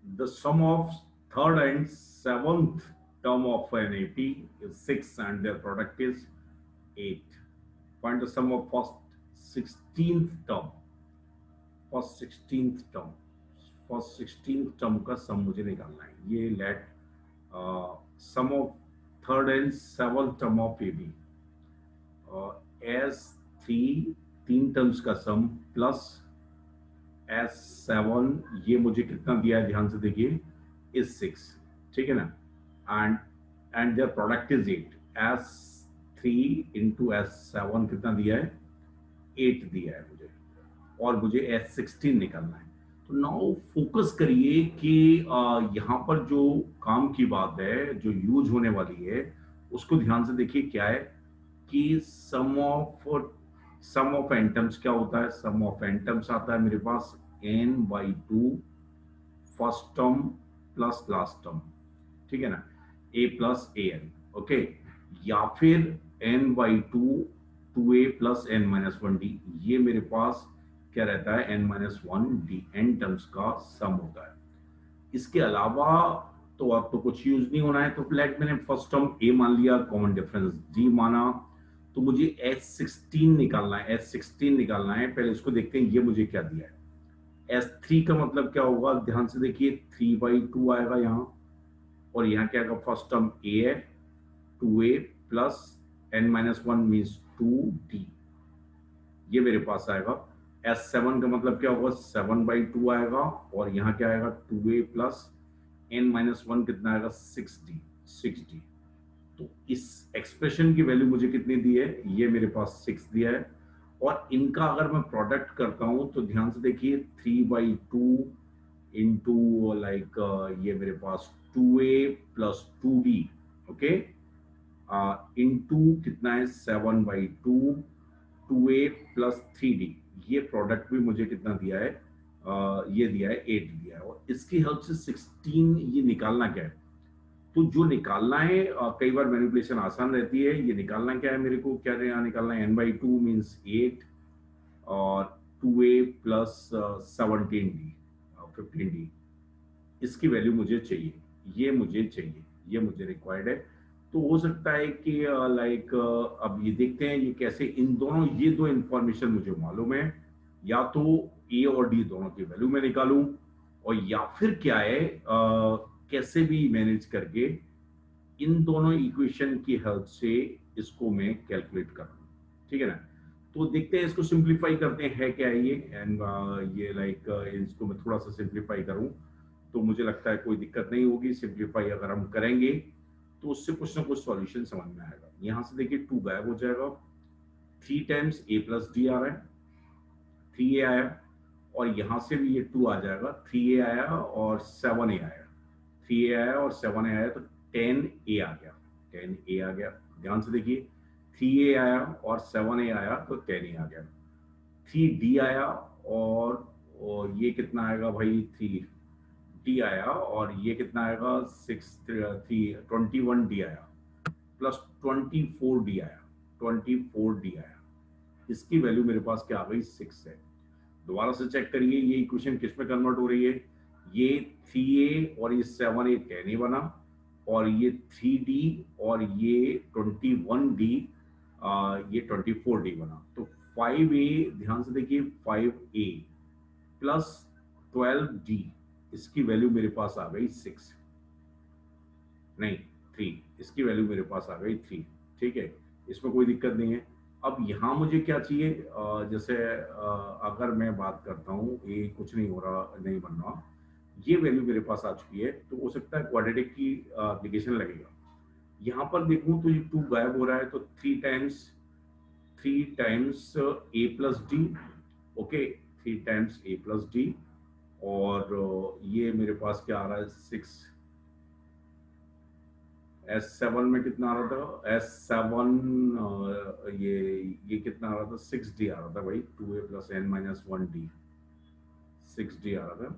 The sum of third and seventh term of an AP is 6 and their product is 8. Find the sum of first 16th term. First 16th term, first 16th term का sum मुझे निकालना है। ये let sum of third and seventh term of A B S three, तीन terms का sum plus S seven, ये मुझे कितना दिया है ध्यान से देखिए, इज 6, ठीक है ना। And their product is 8। S three into S seven कितना दिया है, 8 दिया है मुझे, और मुझे S16 निकालना है। तो नाउ फोकस करिए कि यहाँ पर जो काम की बात है, जो यूज होने वाली है, उसको ध्यान से देखिए। क्या है कि सम ऑफ एंटम्स क्या होता है, सम ऑफ एंटम्स आता है मेरे पास n/2 first term plus last term, ठीक है ना, a plus A N, okay. या फिर n/2 2a प्लस n-1d, ये मेरे पास क्या रहता है, n-1d, n टर्म्स का सम होता है। इसके अलावा तो आपको कुछ यूज नहीं होना है। तो फ्लैट मैंने फर्स्ट टर्म a मान लिया, कॉमन डिफरेंस d माना, तो मुझे S16 निकालना है। S16 निकालना है, पहले इसको देखते हैं ये मुझे क्या दिया है। S3 का मतलब क्या होगा, ध्यान से देखिए, 3/2 आएगा यहाँ, और यहाँ क्या आएगा, फर्स्ट टर्म a है, 2a plus n-1 means 2d, ये मेरे पास आएगा। S7 का मतलब क्या होगा, 7/2 आएगा, और यहाँ क्या आएगा, 2a प्लस n-1 कितना आएगा, 6d। तो इस एक्सप्रेशन की वैल्यू मुझे कितनी दी है, ये मेरे पास 6 दिया है। और इनका अगर मैं प्रोडक्ट करता हूं तो ध्यान से देखिए, 3/2 इंटू लाइक ये मेरे पास 2a plus 2d, okay, into कितना है, 7/2, 2a प्लस 3d, ये प्रोडक्ट भी मुझे कितना दिया है, ये दिया है 8 दिया है। और इसकी हेल्प से 16 ये निकालना क्या है, तो जो निकालना है, कई बार मैनिपुलेशन आसान रहती है। ये निकालना क्या है, मेरे को क्या यहाँ निकालना है, n/2 मीन्स 8 और 2a प्लस 17d 15d, इसकी वैल्यू मुझे चाहिए, ये मुझे चाहिए, ये मुझे रिक्वायर्ड है। तो हो सकता है कि लाइक अब ये देखते हैं ये कैसे, इन दोनों, ये दो इंफॉर्मेशन मुझे मालूम है, या तो ए और डी दोनों की वैल्यू मैं निकालूं, और या फिर क्या है, कैसे भी मैनेज करके इन दोनों इक्वेशन की हेल्प से इसको मैं कैलकुलेट कर लूं, ठीक है ना। तो देखते हैं, इसको सिंप्लीफाई करते हैं, है क्या है ये। एंड ये लाइक इसको मैं थोड़ा सा सिंप्लीफाई करूं तो मुझे लगता है कोई दिक्कत नहीं होगी। सिंप्लीफाई अगर हम करेंगे तो उससे कुछ ना कुछ सॉल्यूशन समझ में आएगा। यहाँ से देखिए 2 गायब हो जाएगा, 3 टाइम्स a प्लस डी आ रहा है, 3a आया, और यहाँ से भी ये 2 आ जाएगा, 3a आया और 7a आया, 3a आया और 7a आया, तो 10a आ गया, 10a आ गया। ध्यान से देखिए, 3a आया और 7a आया तो 10a आ गया, 3d आया, और ये कितना आएगा भाई, 3d आया, और ये कितना आएगा, 21d आया, प्लस 24d आया, 24d आया। इसकी वैल्यू मेरे पास क्या आ गई, 6 है। दोबारा से चेक करिए ये इक्वेशन किस में कन्वर्ट हो रही है, ये 3a और ये 7a 10a बना, और ये 3d और ये 21d ये 24d बना। तो 5a, ध्यान से देखिए, 5a प्लस 12d, इसकी वैल्यू मेरे पास आ गई 6, नहीं 3, इसकी वैल्यू मेरे पास आ गई 3, ठीक है, इसमें कोई दिक्कत नहीं है। अब यहाँ मुझे क्या चाहिए, जैसे अगर मैं बात करता हूँ, ये कुछ नहीं हो रहा, नहीं बन रहा, ये वैल्यू मेरे पास आ चुकी है, तो हो सकता है क्वाड्रेटिक की एप्लीकेशन लगेगा। यहाँ पर देखूँ तो ये 2 गायब हो रहा है, तो 3 times a plus D, okay, 3 times a plus D, और ये मेरे पास क्या आ रहा है, 6। S7 में कितना आ रहा था, S7 ये कितना आ रहा था, 6d आ रहा था भाई, 2a प्लस n-1d, 6d आ रहा था।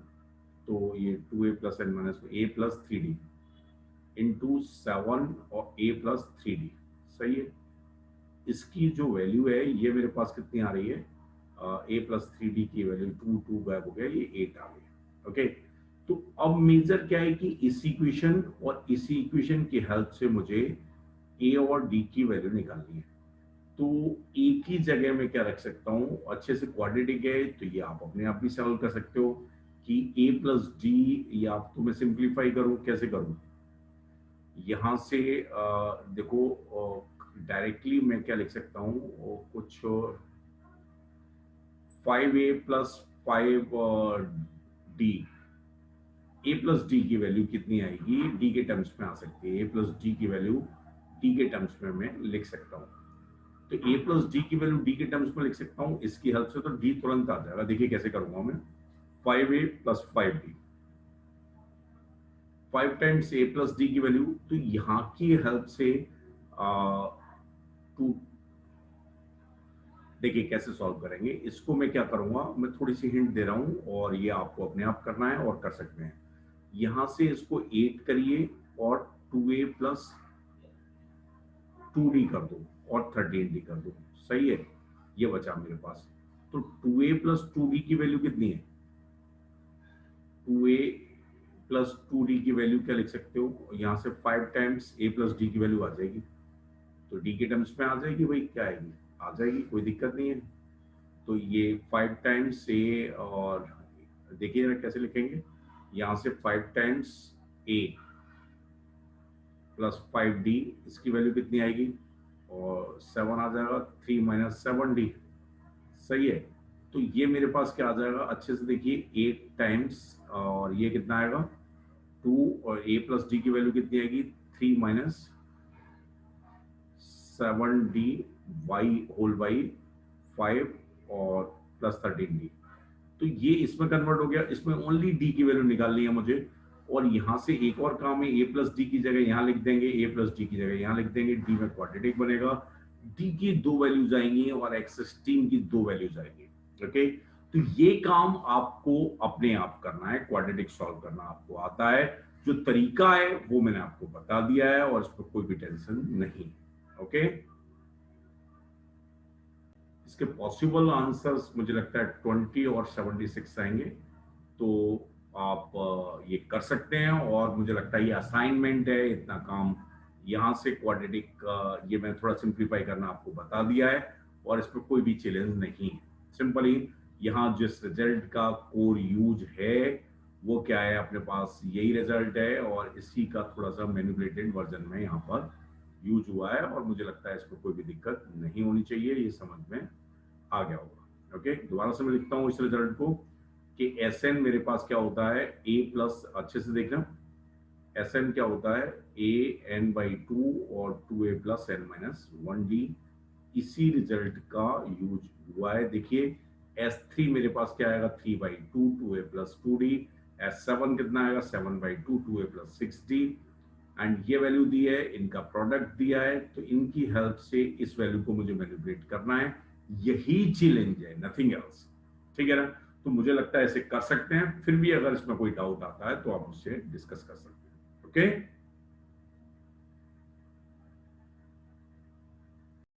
तो ये 2a plus a plus 3d into 7 और a प्लस 3d, सही है। इसकी जो वैल्यू है ये मेरे पास कितनी आ रही है, a प्लस 3d की वैल्यू 2 गायब हो गया, ये 8 आ गई, ओके। तो अब मेजर क्या है कि इस इक्वेशन और इसी इक्वेशन की हेल्प से मुझे ए और डी की वैल्यू निकालनी है। तो ए की जगह में क्या रख सकता हूँ, अच्छे से क्वाड्रेटिक है तो ये आप अपने आप भी सॉल्व कर सकते हो कि ए प्लस डी, या तो मैं सिंप्लीफाई करूँ, कैसे करूँ, यहाँ से देखो डायरेक्टली मैं क्या लिख सकता हूँ, कुछ 5a प्लस 5d, ए प्लस डी की वैल्यू कितनी आएगी, डी के टर्म्स में आ सकती है, ए प्लस डी की वैल्यू डी के टर्म्स में मैं लिख सकता हूँ। तो ए प्लस डी की वैल्यू डी के टर्म्स में लिख सकता हूँ, इसकी हेल्प से तो डी तुरंत आ जाएगा। देखिए कैसे करूंगा मैं, 5a प्लस 5d, 5 टाइम्स ए प्लस डी की वैल्यू, तो यहाँ की हेल्प से टू, देखिए कैसे सॉल्व करेंगे इसको। मैं क्या करूंगा, मैं थोड़ी सी हिंट दे रहा हूं और ये आपको अपने आप करना है और कर सकते हैं। यहां से इसको 8 करिए और 2a प्लस 2d कर दो और 13d कर दो, सही है, ये बचा मेरे पास। तो 2a प्लस 2d की वैल्यू कितनी है, 2a प्लस 2d की वैल्यू क्या लिख सकते हो, यहां से 5 टाइम्स a प्लस d की वैल्यू आ जाएगी, तो d के टर्म्स में आ जाएगी, भाई क्या आएगी, आ जाएगी, कोई दिक्कत नहीं है। तो ये 5 टाइम्स ए, और देखिए जरा कैसे लिखेंगे, यहां से 5 टाइम्स ए प्लस 5d, इसकी वैल्यू कितनी आएगी, और 7 आ जाएगा, 3 माइनस 7d, सही है। तो ये मेरे पास क्या आ जाएगा, अच्छे से देखिए 8 टाइम्स, और ये कितना आएगा 2, और a प्लस डी की वैल्यू कितनी आएगी, 3 minus 7d Y whole by 5 और प्लस 13d। तो ये इसमें कन्वर्ट हो गया, इसमें ओनली डी की वैल्यू निकालनी है मुझे। और यहां से एक और काम है, ए प्लस डी की जगह यहां लिख देंगे, ए प्लस डी की जगह यहां लिख देंगे, डी में क्वाड्रेटिक बनेगा, डी की 2 वैल्यूज आएंगी और x16 की 2 वैल्यूज आएंगी। ओके, तो ये काम आपको अपने आप करना है, क्वाड्रेटिक सॉल्व करना आपको आता है, जो तरीका है वो मैंने आपको बता दिया है और इस पर कोई भी टेंशन नहीं। ओके, इसके पॉसिबल आंसर्स मुझे लगता है 20 और 76 आएंगे, तो आप ये कर सकते हैं। और मुझे लगता है ये असाइनमेंट है, इतना काम यहाँ से क्वाड्रेटिक, ये मैंने थोड़ा सिंप्लीफाई करना आपको बता दिया है और इस पर कोई भी चैलेंज नहीं है। सिंपली यहाँ जिस रिजल्ट का कोर यूज है वो क्या है, अपने पास यही रिजल्ट है और इसी का थोड़ा सा मैनिपुलेटेड वर्जन में यहाँ पर यूज हुआ है, और मुझे लगता है इसको कोई भी दिक्कत नहीं होनी चाहिए, ये समझ में आ गया होगा। ओके, दोबारा से मैं लिखता हूँ इस रिजल्ट को कि एस एन मेरे पास क्या होता है, ए प्लस, अच्छे से देखना, एस एन क्या होता है, ए एन बाई 2 और 2a plus N minus 1d, इसी रिजल्ट का यूज हुआ है। देखिए S3 मेरे पास क्या आएगा, 3/2 2a प्लस 2d, S7 कितना आएगा, 7/2 2a प्लस 6d, एंड ये वैल्यू दी है, इनका प्रोडक्ट दिया है, तो इनकी हेल्प से इस वैल्यू को मुझे मैनिपुलेट करना है, यही चैलेंज है, नथिंग एल्स। ठीक है ना, तो मुझे लगता है ऐसे कर सकते हैं, फिर भी अगर इसमें कोई डाउट आता है तो आप मुझसे डिस्कस कर सकते हैं। ओके।